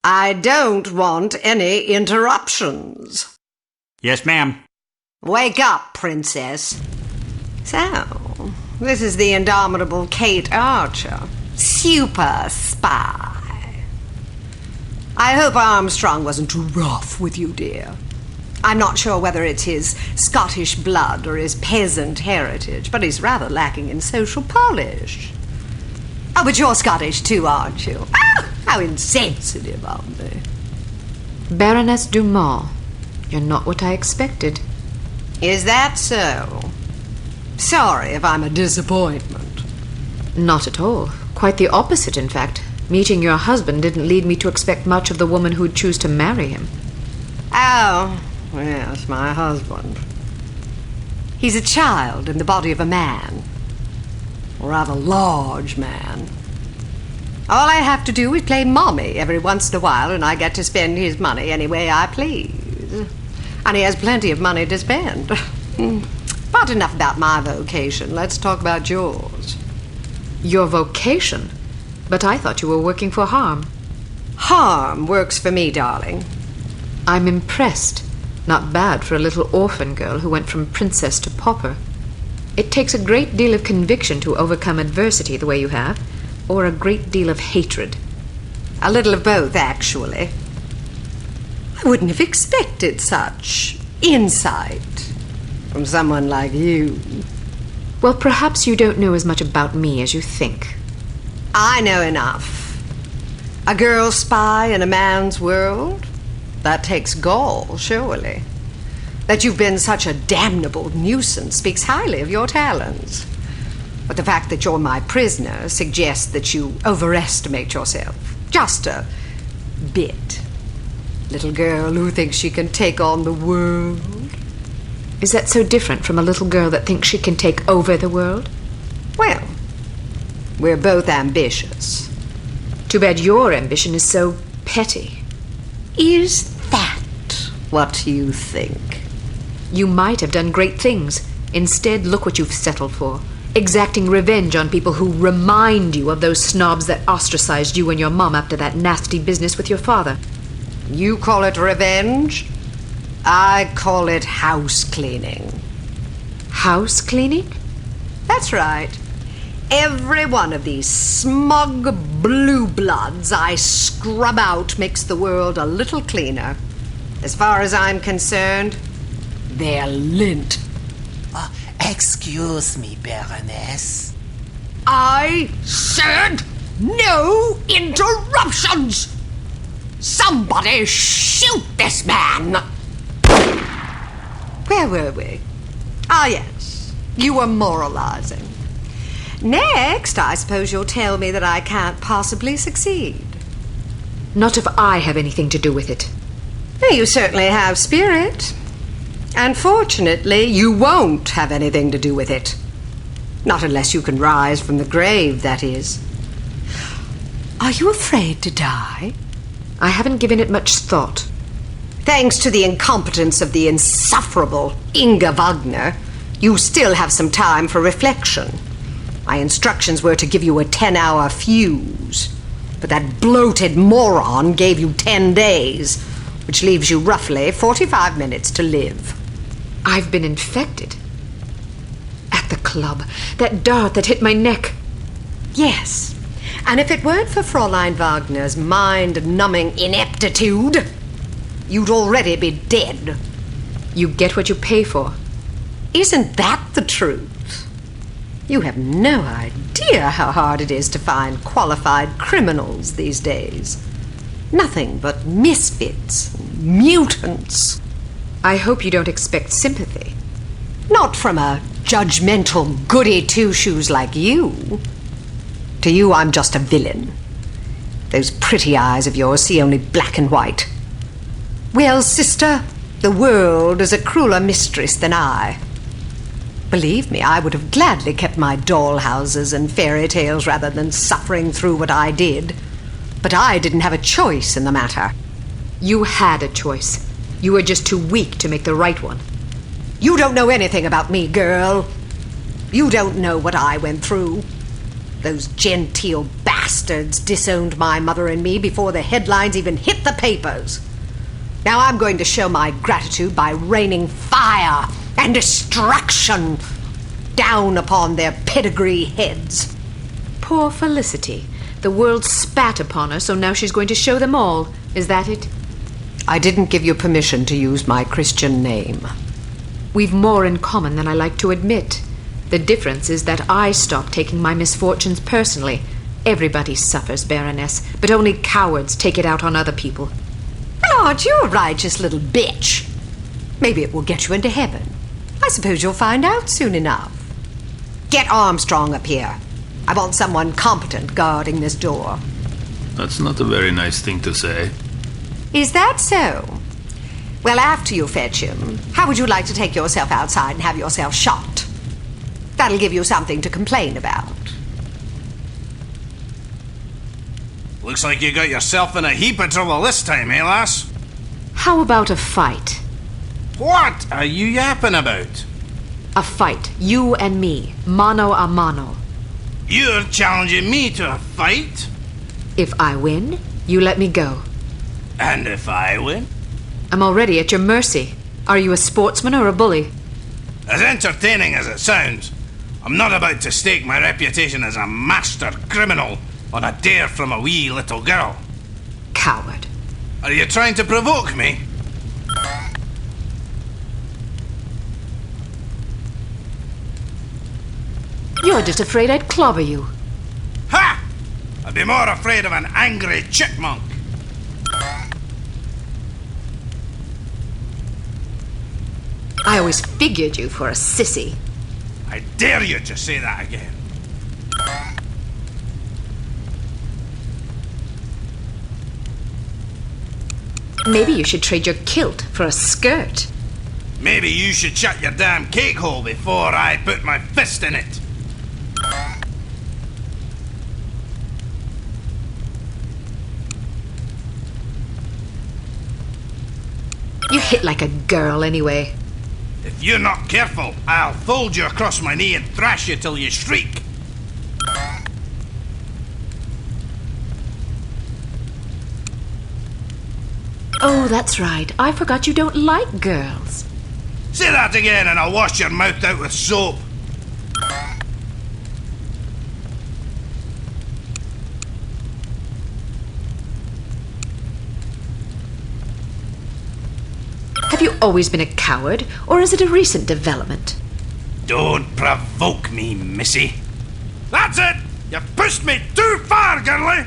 I don't want any interruptions. Yes, ma'am. Wake up, princess. So, this is the indomitable Cate Archer, super spy. I hope Armstrong wasn't too rough with you, dear. I'm not sure whether it's his Scottish blood or his peasant heritage, but he's rather lacking in social polish. Oh, but you're Scottish too, aren't you? Ah, how insensitive of me. Baroness Dumont, you're not what I expected. Is that so? Sorry if I'm a disappointment. Not at all. Quite the opposite, in fact. Meeting your husband didn't lead me to expect much of the woman who'd choose to marry him. Oh, yes, my husband. He's a child in the body of a man. A rather large man. All I have to do is play mommy every once in a while, and I get to spend his money any way I please. And he has plenty of money to spend. But enough about my vocation. Let's talk about yours. Your vocation? But I thought you were working for Harm. Harm works for me, darling. I'm impressed. Not bad for a little orphan girl who went from princess to pauper. It takes a great deal of conviction to overcome adversity the way you have, or a great deal of hatred. A little of both, actually. I wouldn't have expected such insight from someone like you. Well, perhaps you don't know as much about me as you think. I know enough. A girl spy in a man's world? That takes gall, surely. That you've been such a damnable nuisance speaks highly of your talents. But the fact that you're my prisoner suggests that you overestimate yourself. Just a bit. Little girl who thinks she can take on the world. Is that so different from a little girl that thinks she can take over the world? Well, we're both ambitious. Too bad your ambition is so petty. Is that what you think? You might have done great things. Instead, look what you've settled for. Exacting revenge on people who remind you of those snobs that ostracized you and your mom after that nasty business with your father. You call it revenge? I call it house cleaning. House cleaning? That's right. Every one of these smug blue bloods I scrub out makes the world a little cleaner. As far as I'm concerned, they're lint. Excuse me, Baroness. I said no interruptions! Somebody shoot this man! Where were we? Ah, yes. You were moralizing. Next, I suppose you'll tell me that I can't possibly succeed. Not if I have anything to do with it. Well, you certainly have spirit. Unfortunately, you won't have anything to do with it. Not unless you can rise from the grave, that is. Are you afraid to die? I haven't given it much thought. Thanks to the incompetence of the insufferable Inga Wagner, you still have some time for reflection. My instructions were to give you a 10-hour fuse, but that bloated moron gave you 10 days, which leaves you roughly 45 minutes to live. I've been infected. At the club, that dart that hit my neck. Yes, and if it weren't for Fräulein Wagner's mind-numbing ineptitude, you'd already be dead. You get what you pay for. Isn't that the truth? You have no idea how hard it is to find qualified criminals these days. Nothing but misfits, mutants. I hope you don't expect sympathy. Not from a judgmental goody-two-shoes like you. To you, I'm just a villain. Those pretty eyes of yours see only black and white. Well, sister, the world is a crueler mistress than I. Believe me, I would have gladly kept my dollhouses and fairy tales rather than suffering through what I did. But I didn't have a choice in the matter. You had a choice. You were just too weak to make the right one. You don't know anything about me, girl. You don't know what I went through. Those genteel bastards bastards disowned my mother and me before the headlines even hit the papers. Now I'm going to show my gratitude by raining fire and destruction down upon their pedigree heads. Poor Felicity. The world spat upon her, so now she's going to show them all. Is that it? I didn't give you permission to use my Christian name. We've more in common than I like to admit. The difference is that I stopped taking my misfortunes personally. Everybody suffers, Baroness, but only cowards take it out on other people. Well, aren't you a righteous little bitch? Maybe it will get you into heaven. I suppose you'll find out soon enough. Get Armstrong up here. I want someone competent guarding this door. That's not a very nice thing to say. Is that so? Well, after you fetch him, how would you like to take yourself outside and have yourself shot? That'll give you something to complain about. Looks like you got yourself in a heap of trouble this time, eh, lass? How about a fight? What are you yapping about? A fight, you and me, mano a mano. You're challenging me to a fight? If I win, you let me go. And if I win? I'm already at your mercy. Are you a sportsman or a bully? As entertaining as it sounds, I'm not about to stake my reputation as a master criminal on a dare from a wee little girl. Coward. Are you trying to provoke me? You're just afraid I'd clobber you. Ha! I'd be more afraid of an angry chipmunk. I always figured you for a sissy. I dare you to say that again. Maybe you should trade your kilt for a skirt. Maybe you should shut your damn cake hole before I put my fist in it. You hit like a girl anyway. If you're not careful, I'll fold you across my knee and thrash you till you shriek. Oh, that's right. I forgot you don't like girls. Say that again and I'll wash your mouth out with soap. Have you always been a coward, or is it a recent development? Don't provoke me, missy. That's it! You've pushed me too far, girlie!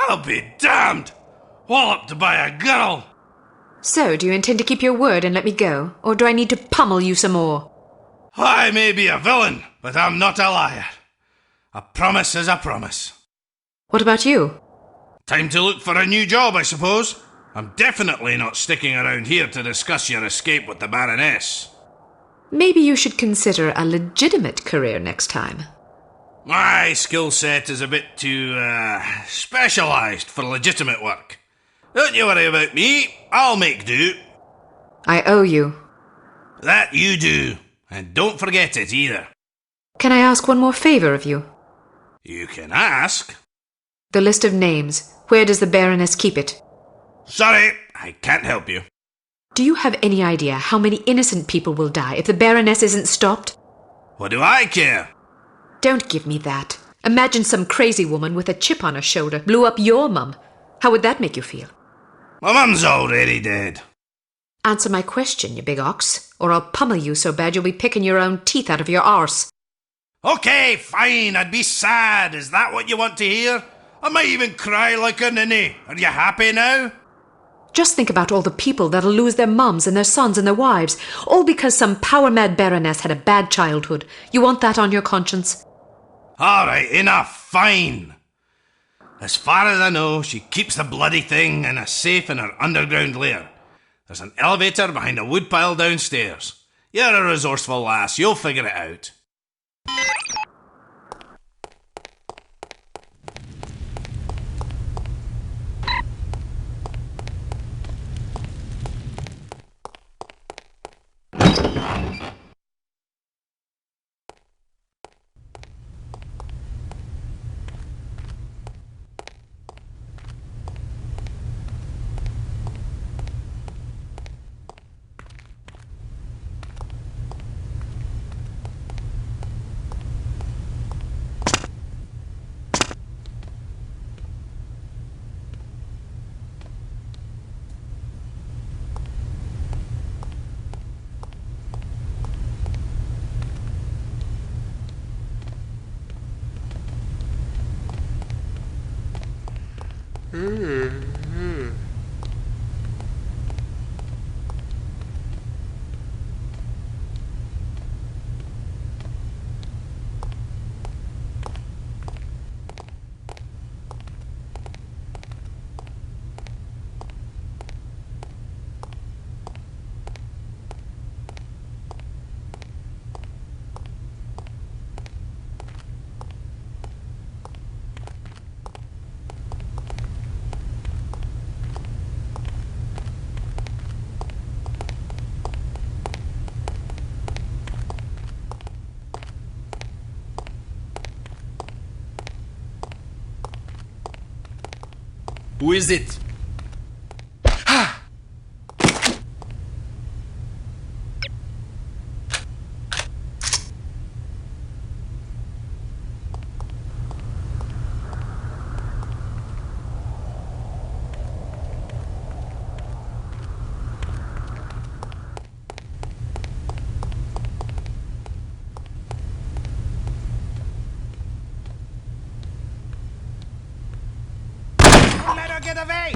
I'll be damned! Walloped by a girl! So, do you intend to keep your word and let me go, or do I need to pummel you some more? I may be a villain, but I'm not a liar. A promise is a promise. What about you? Time to look for a new job, I suppose. I'm definitely not sticking around here to discuss your escape with the Baroness. Maybe you should consider a legitimate career next time. My skill set is a bit too, specialised for legitimate work. Don't you worry about me, I'll make do. I owe you. That you do, and don't forget it either. Can I ask one more favour of you? You can ask. The list of names. Where does the Baroness keep it? Sorry, I can't help you. Do you have any idea how many innocent people will die if the Baroness isn't stopped? What do I care? Don't give me that. Imagine some crazy woman with a chip on her shoulder blew up your mum. How would that make you feel? My mum's already dead. Answer my question, you big ox, or I'll pummel you so bad you'll be picking your own teeth out of your arse. Okay, fine, I'd be sad. Is that what you want to hear? I might even cry like a ninny. Are you happy now? Just think about all the people that'll lose their mums and their sons and their wives, all because some power-mad baroness had a bad childhood. You want that on your conscience? All right, enough, fine. As far as I know, she keeps the bloody thing in a safe in her underground lair. There's an elevator behind a woodpile downstairs. You're a resourceful lass, you'll figure it out. Who is it? Let her get away!